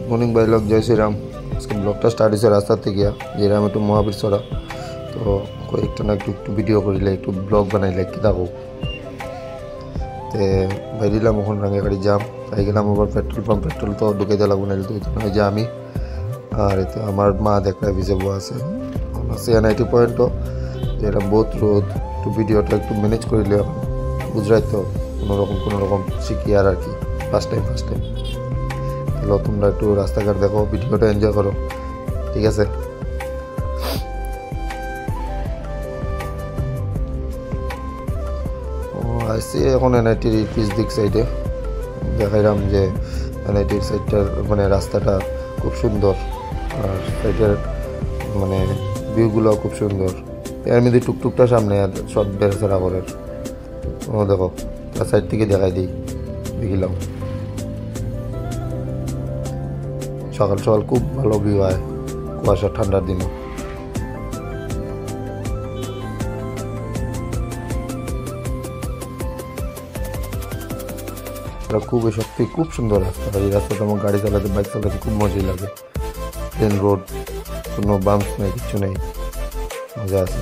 Good morning by লোক, জয় শ্রীরাম। আজকে ব্লগটা স্টার্ট হয়েছে রাস্তার থেকে, যেরাম একটু মহাবীর ছড়া। তো কয়েকটা না একটু একটু ভিডিও করিলে, একটু ব্লগ বানাইলে কি থাকো। তো বাইরিলাম ওখানে রাঙ্গাগাড়ি যাম, তাই গেলাম আবার পেট্রোল পাম্প। পেট্রোল তো ঢুকে দেওয়া লাগবে না, তো যে আমি আর এতে আমার মা দেখা ভিজে বউ আছে CN80 পয়েন্টও, যেটা বহুত রোদ। একটু ভিডিওটা একটু ম্যানেজ করিলে বুঝরাই তো কোনো রকম শিখি আর কি। ফার্স্ট টাইম তাহলে তোমরা একটু রাস্তাঘাট দেখো, ভিডিওটা এনজয় করো, ঠিক আছে? আসছি এখন NIT পিস দিক সাইডে, দেখাইলাম যে NIT সাইডটার মানে রাস্তাটা খুব সুন্দর, আর সাইডের মানে ভিউগুলো খুব সুন্দর। এর মধ্যে টুকটুকটা সামনে আর সব বেড়াচেরা করে। ও দেখো, তার সাইড থেকে দেখাই দিই, দেখিলাম সকাল সকাল খুব ভালো ভিউ হয়, কুয়াশা ঠান্ডার দিনে। খুবই সত্যি খুব সুন্দর রাস্তা। এই রাস্তাটা আমার গাড়ি চালাতে, বাইক চালাতে খুব মজাই লাগে। প্লেন রোড, কোনো বাম্পস নেই, কিছু নেই, মজা আছে।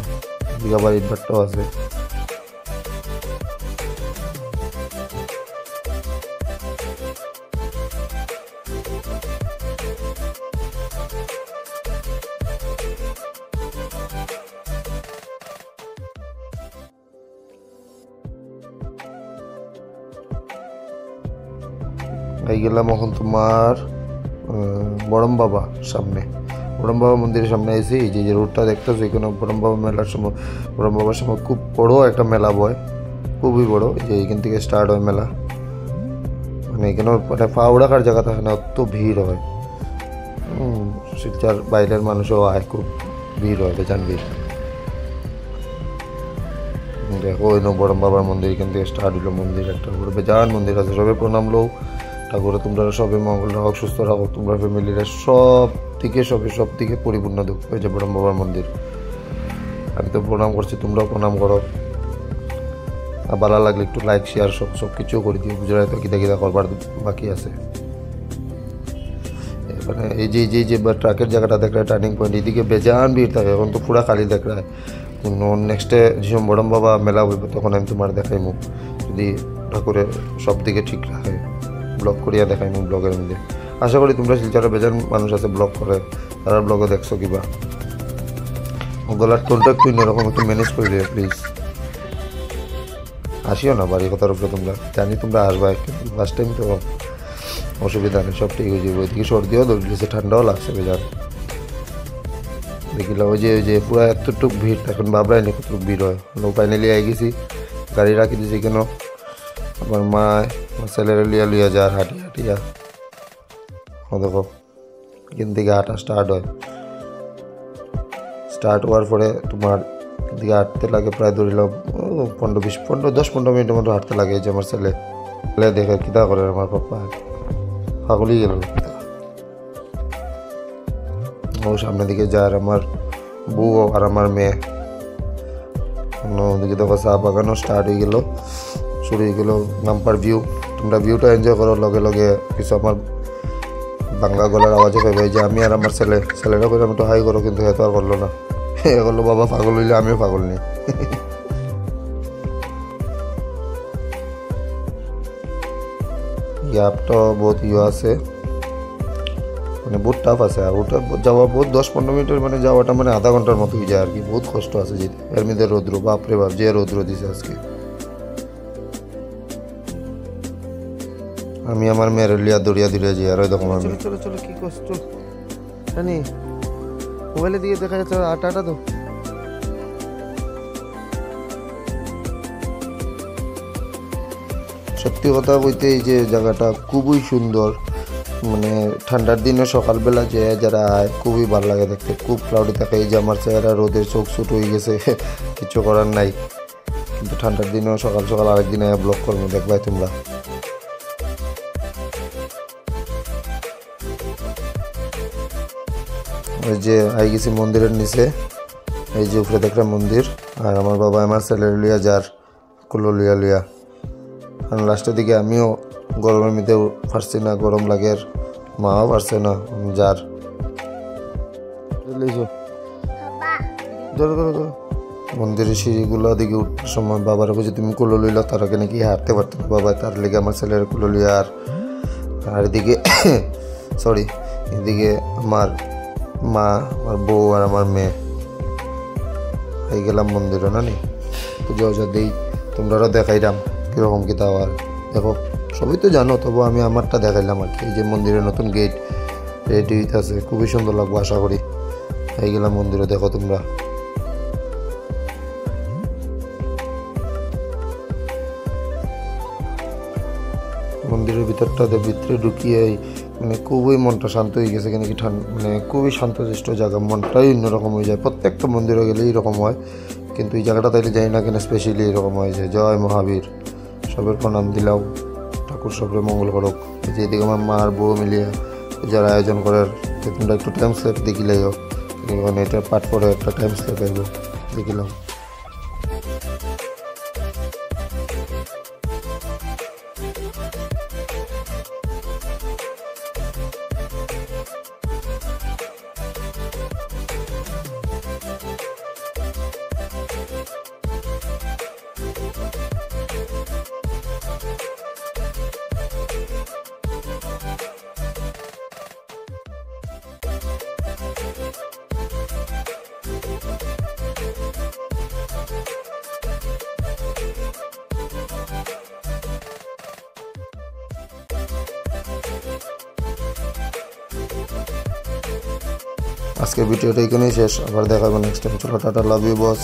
আবার ইটভাটাও আছে। এই গেলাম এখন তোমার বড়ম বাবা সামনে, বড়ম বাবা মন্দিরের সামনে এসে এই যে রোডটা দেখতেছো, এখানে বড়ম বাবা মেলার সময়, বড়ম বাবার সময় খুব বড় একটা মেলা বয়, খুবই বড়। যে এইখান থেকে স্টার্ট হয় মেলা, মানে এখানে মানে পাও রাখার জায়গা থাকে না, অত ভিড় হয়। শিলচার বাইরের মানুষও আয়, খুব ভিড় হয়, বেজান ভিড়। দেখো এই বড়ম বাবার মন্দির, এখান থেকে স্টার্ট হইলো মন্দির। একটা বেজান মন্দির আছে, সবে প্রণাম লো ঠাকুরে। তোমরা সবে মঙ্গল রাখো, সুস্থ রাখো, তোমরা ফ্যামিলিরা সব দিকে পরিপূর্ণ দুঃখ হয়েছে বড়ম বাবার মন্দির। আমি তো প্রণাম করছি, তোমরাও প্রণাম করো। আর ভালো লাগলে একটু লাইক শেয়ার সব কিছু করে দিও। গুজরাট তো কিতা করবার বাকি আছে। মানে এই যে ট্রাকের জায়গাটা দেখলে টার্নিং পয়েন্ট, এইদিকে বেজান ভিড় থাকে, এখন তো পুরা খালি দেখায়। নেক্সটে যখন বড়ম বাবা মেলা হইব, তখন আমি তোমার দেখাইমু, যদি ঠাকুরের সব দিকে ঠিক রাখে ব্লগ করিয়া দেখাইমু ব্লগের মধ্যে। আশা করি তোমরা শিলচরে বেজান মানুষ আছে ব্লগ করে, তারা ব্লগে দেখছো কিবা। গলার টোনটা একটু অন্যরকম, একটু ম্যানেজ করে দিও প্লিজ। আসিও না বাড়ি কথার উপরে, তোমরা জানি তোমরা আসবা, কিন্তু ফার্স্ট টাইম তো অসুবিধা নেই, সব ঠিক হয়ে যাবে। ওইদিকে সর্দিও ধরে দিয়েছে, ঠান্ডাও লাগছে বেজান। দেখিলাম ওই যে পুরা এতটুক ভিড়, এখন ভাবরাই নি কতটুক ভিড় হয়। ফাইনালি আই গেছি, গাড়ি রাখি দিয়েছি কেন, আমার মা ছেলেরা লিয়া যায় হাঁটিয়া। দেখো এখান থেকে হাঁটা স্টার্ট হয়। স্টার্ট হওয়ার পরে তোমার দিকে হাঁটতে লাগে প্রায় ধরিলাম 10-15 মিনিটের মতো হাঁটতে লাগে। এই যে আমার ছেলে দেখে কিতা করে আমার পাপ্পা, পাগলই গেল। ও সামনের দিকে যায়, আর আমার বউ আর আমার মেয়ে। অন্যদিকে দেখো চা বাগানও স্টার্ট হয়ে গেল, শুরু হয়ে গেল বাম্পার ভিউ। তোমরা ভিউটা এনজয় করো, লগে কিছু আমার বাংলা গলার আওয়াজে পাইবে। যে আমি আর আমার ছেলেরা করে আমি তো হাই করো, কিন্তু এত আর করলো না। এ করলো বাবা পাগল হইলে আমিও পাগল নেই। গ্যাপটা বহুত আছে, মানে বহুত টাফ আছে। আর ওটা যাওয়া বহুত 10-15 মিনিটের, মানে যাওয়াটা মানে আধা ঘন্টার মতো হয়ে যায় আর কি। বহুত কষ্ট আছে যেতে, এর মধ্যে রৌদ্র, বাপরে বাপ যে রৌদ্র দিছে আজকে। আমি আমার মেয়ের লিয়া দৌড়িয়া যাই, আর ওই দেখো চলো কি কষ্ট জানি। মোবাইলের দিকে দেখা যাচ্ছে আটা তো। সত্যি কথা বলতে এই যে জায়গাটা খুবই সুন্দর, মানে ঠান্ডার দিনে সকালবেলা যে যারা আয় খুবই ভালো লাগে দেখতে, খুব ক্লাউডি থাকে। এই যে আমার চেহারা রোদের চোখ ছুট হয়ে গেছে, কিছু করার নাই। কিন্তু ঠান্ডার দিনেও সকাল আরেকদিন ব্লগ করবো, দেখবাই তোমরা। ওই যে আই গেছি মন্দিরের নিচে, এই যে উপরে দেখলাম মন্দির, আর আমার বাবা আমার ছেলে লিয়া যার কুলো লিয়া। কারণ লাস্টের দিকে আমিও গরমের মধ্যে পারছি না, গরম লাগে, মাও পারছে না যার মন্দিরের সিঁড়িগুলো দিকে উঠার সময় বাবার কাছে তুমি কুলো লইলা, তারা কেন কি হাঁটতে পারতো না বাবা, তার লেগে আমার ছেলের কুলো লিয়া। আর এদিকে সরি, এদিকে আমার মা, আমার বউ আর আমার মেয়ে হয়ে গেলাম মন্দিরে না নি পুজো উজা দিই। তোমরা দেখাইলাম কীরকম কী তাও। আর দেখো সবই তো জানো, তবু আমি আমারটা দেখাইলাম আর কি। এই যে মন্দিরের নতুন গেট রেডি হইতেছে, খুবই সুন্দর লাগবো আশা করি। হয়ে গেলাম মন্দিরে, দেখো তোমরা। মন্দিরের ভিতরে ঢুকিয়ে মানে খুবই মনটা শান্ত হয়ে গেছে, কেন কি মানে খুবই শান্তশিষ্ট জায়গা, মনটাই অন্যরকম হয়ে যায়। প্রত্যেকটা মন্দিরে গেলে এইরকম হয়, কিন্তু এই জায়গাটা তাইলে জানি না কেন স্পেশালি এরকম হয় যে জয় মহাবীর। সবের প্রণাম দিলাম, ঠাকুর সবরে মঙ্গল করুক। যেদিকে আমার মা আর বউ মিলিয়ে যারা আয়োজন করার, তোমরা একটু টাইম স্ল্যাপ দেখিলাই হোক, মানে এটা পাঠ করে একটা টাইম স্ল্যাপ আইব দেখিলাম। আজকের ভিডিওটা এখানেই শেষ, আবার দেখাবো নেক্সট টাইম। চলো টাটা, লাভ ইউ বস।